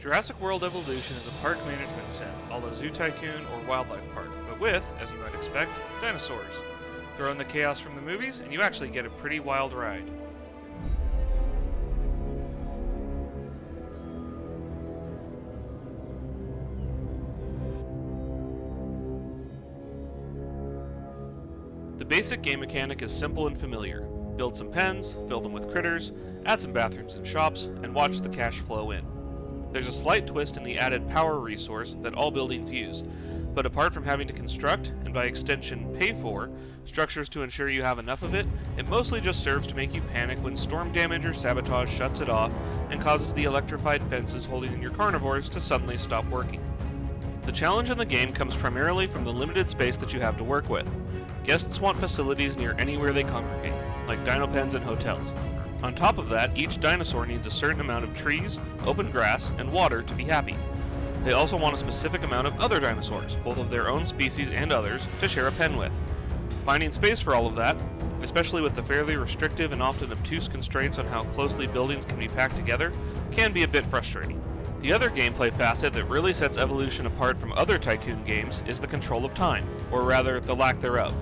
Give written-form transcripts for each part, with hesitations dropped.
Jurassic World Evolution is a park management sim, a la Zoo Tycoon or Wildlife Park, but with, as you might expect, dinosaurs. Throw in the chaos from the movies, and you actually get a pretty wild ride. The basic game mechanic is simple and familiar. Build some pens, fill them with critters, add some bathrooms and shops, and watch the cash flow in. There's a slight twist in the added power resource that all buildings use, but apart from having to construct, and by extension pay for, structures to ensure you have enough of it, it mostly just serves to make you panic when storm damage or sabotage shuts it off and causes the electrified fences holding in your carnivores to suddenly stop working. The challenge in the game comes primarily from the limited space that you have to work with. Guests want facilities near anywhere they congregate, like dino pens and hotels. On top of that, each dinosaur needs a certain amount of trees, open grass, and water to be happy. They also want a specific amount of other dinosaurs, both of their own species and others, to share a pen with. Finding space for all of that, especially with the fairly restrictive and often obtuse constraints on how closely buildings can be packed together, can be a bit frustrating. The other gameplay facet that really sets Evolution apart from other Tycoon games is the control of time, or rather, the lack thereof.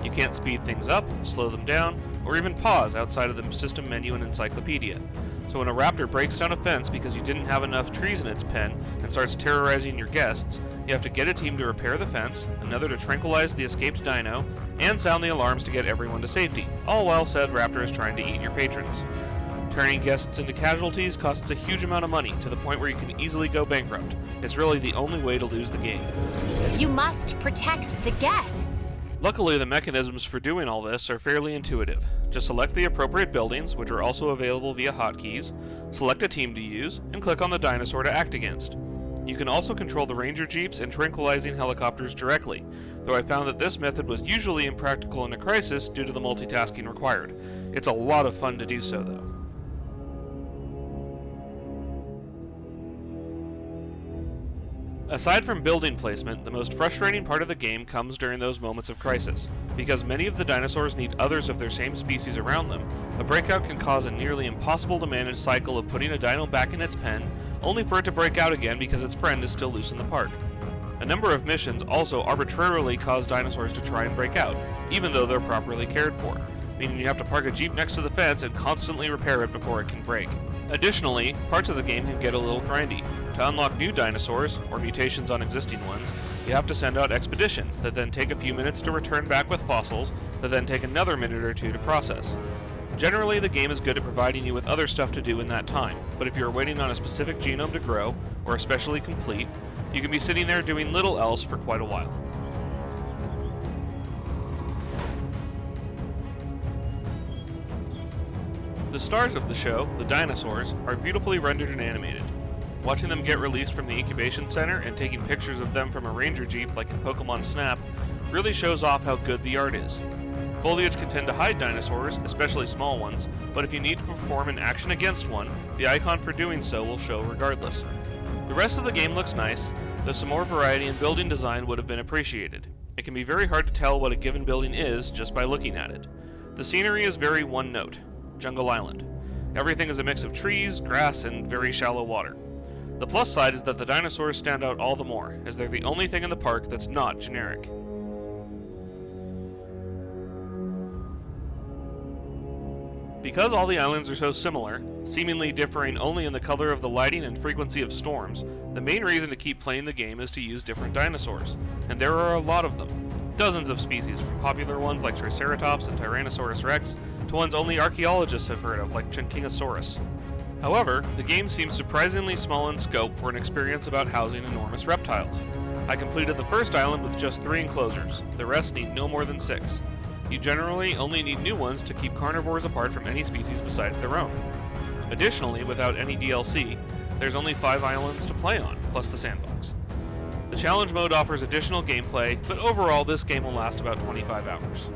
You can't speed things up, slow them down, or even pause outside of the system menu and encyclopedia. So when a raptor breaks down a fence because you didn't have enough trees in its pen and starts terrorizing your guests, you have to get a team to repair the fence, another to tranquilize the escaped dino, and sound the alarms to get everyone to safety, all while said raptor is trying to eat your patrons. Turning guests into casualties costs a huge amount of money, to the point where you can easily go bankrupt. It's really the only way to lose the game. You must protect the guests. Luckily, the mechanisms for doing all this are fairly intuitive. Just select the appropriate buildings, which are also available via hotkeys, select a team to use, and click on the dinosaur to act against. You can also control the ranger jeeps and tranquilizing helicopters directly, though I found that this method was usually impractical in a crisis due to the multitasking required. It's a lot of fun to do so, though. Aside from building placement, the most frustrating part of the game comes during those moments of crisis. Because many of the dinosaurs need others of their same species around them, a breakout can cause a nearly impossible to manage cycle of putting a dino back in its pen, only for it to break out again because its friend is still loose in the park. A number of missions also arbitrarily cause dinosaurs to try and break out, even though they're properly cared for, meaning you have to park a jeep next to the fence and constantly repair it before it can break. Additionally, parts of the game can get a little grindy. To unlock new dinosaurs, or mutations on existing ones, you have to send out expeditions that then take a few minutes to return back with fossils that then take another minute or two to process. Generally, the game is good at providing you with other stuff to do in that time, but if you are waiting on a specific genome to grow, or especially complete, you can be sitting there doing little else for quite a while. The stars of the show, the dinosaurs, are beautifully rendered and animated. Watching them get released from the incubation center and taking pictures of them from a ranger jeep like in Pokemon Snap really shows off how good the art is. Foliage can tend to hide dinosaurs, especially small ones, but if you need to perform an action against one, the icon for doing so will show regardless. The rest of the game looks nice, though some more variety in building design would have been appreciated. It can be very hard to tell what a given building is just by looking at it. The scenery is very one note. Jungle Island. Everything is a mix of trees, grass, and very shallow water. The plus side is that the dinosaurs stand out all the more, as they're the only thing in the park that's not generic. Because all the islands are so similar, seemingly differing only in the color of the lighting and frequency of storms, the main reason to keep playing the game is to use different dinosaurs, and there are a lot of them. Dozens of species, from popular ones like Triceratops and Tyrannosaurus rex, to ones only archaeologists have heard of, like Chunkingosaurus. However, the game seems surprisingly small in scope for an experience about housing enormous reptiles. I completed the first island with just 3 enclosures, the rest need no more than 6. You generally only need new ones to keep carnivores apart from any species besides their own. Additionally, without any DLC, there's only 5 islands to play on, plus the sandbox. The challenge mode offers additional gameplay, but overall this game will last about 25 hours.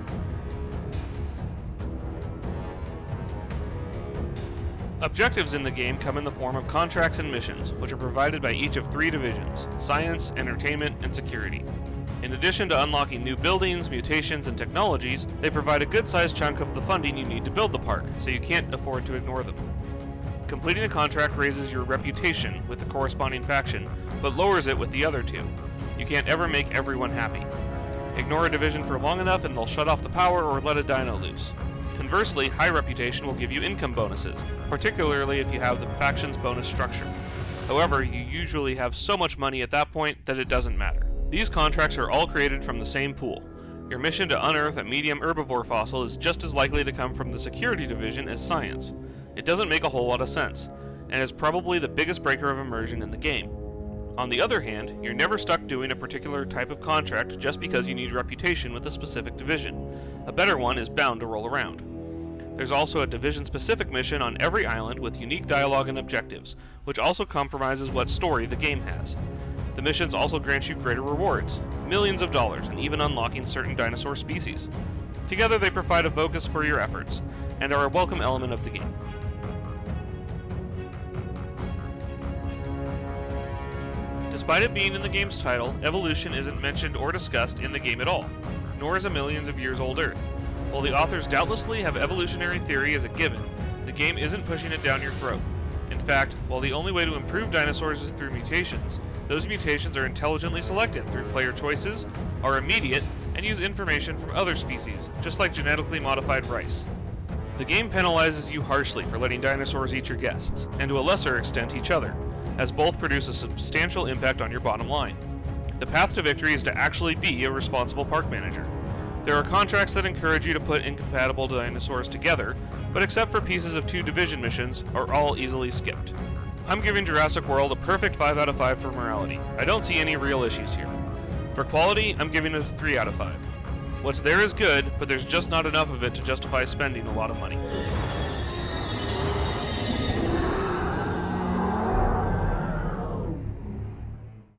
Objectives in the game come in the form of contracts and missions, which are provided by each of 3 divisions: science, entertainment, and security. In addition to unlocking new buildings, mutations, and technologies, they provide a good-sized chunk of the funding you need to build the park, so you can't afford to ignore them. Completing a contract raises your reputation with the corresponding faction, but lowers it with the other two. You can't ever make everyone happy. Ignore a division for long enough and they'll shut off the power or let a dino loose. Conversely, high reputation will give you income bonuses, particularly if you have the faction's bonus structure. However, you usually have so much money at that point that it doesn't matter. These contracts are all created from the same pool. Your mission to unearth a medium herbivore fossil is just as likely to come from the security division as science. It doesn't make a whole lot of sense, and is probably the biggest breaker of immersion in the game. On the other hand, you're never stuck doing a particular type of contract just because you need reputation with a specific division. A better one is bound to roll around. There's also a division-specific mission on every island with unique dialogue and objectives, which also compromises what story the game has. The missions also grant you greater rewards, millions of dollars, and even unlocking certain dinosaur species. Together they provide a focus for your efforts, and are a welcome element of the game. Despite it being in the game's title, evolution isn't mentioned or discussed in the game at all, nor is a millions of years old Earth. While the authors doubtlessly have evolutionary theory as a given, the game isn't pushing it down your throat. In fact, while the only way to improve dinosaurs is through mutations, those mutations are intelligently selected through player choices, are immediate, and use information from other species, just like genetically modified rice. The game penalizes you harshly for letting dinosaurs eat your guests, and to a lesser extent each other, as both produce a substantial impact on your bottom line. The path to victory is to actually be a responsible park manager. There are contracts that encourage you to put incompatible dinosaurs together, but except for pieces of 2 division missions, are all easily skipped. I'm giving Jurassic World a perfect 5 out of 5 for morality. I don't see any real issues here. For quality, I'm giving it a 3 out of 5. What's there is good, but there's just not enough of it to justify spending a lot of money.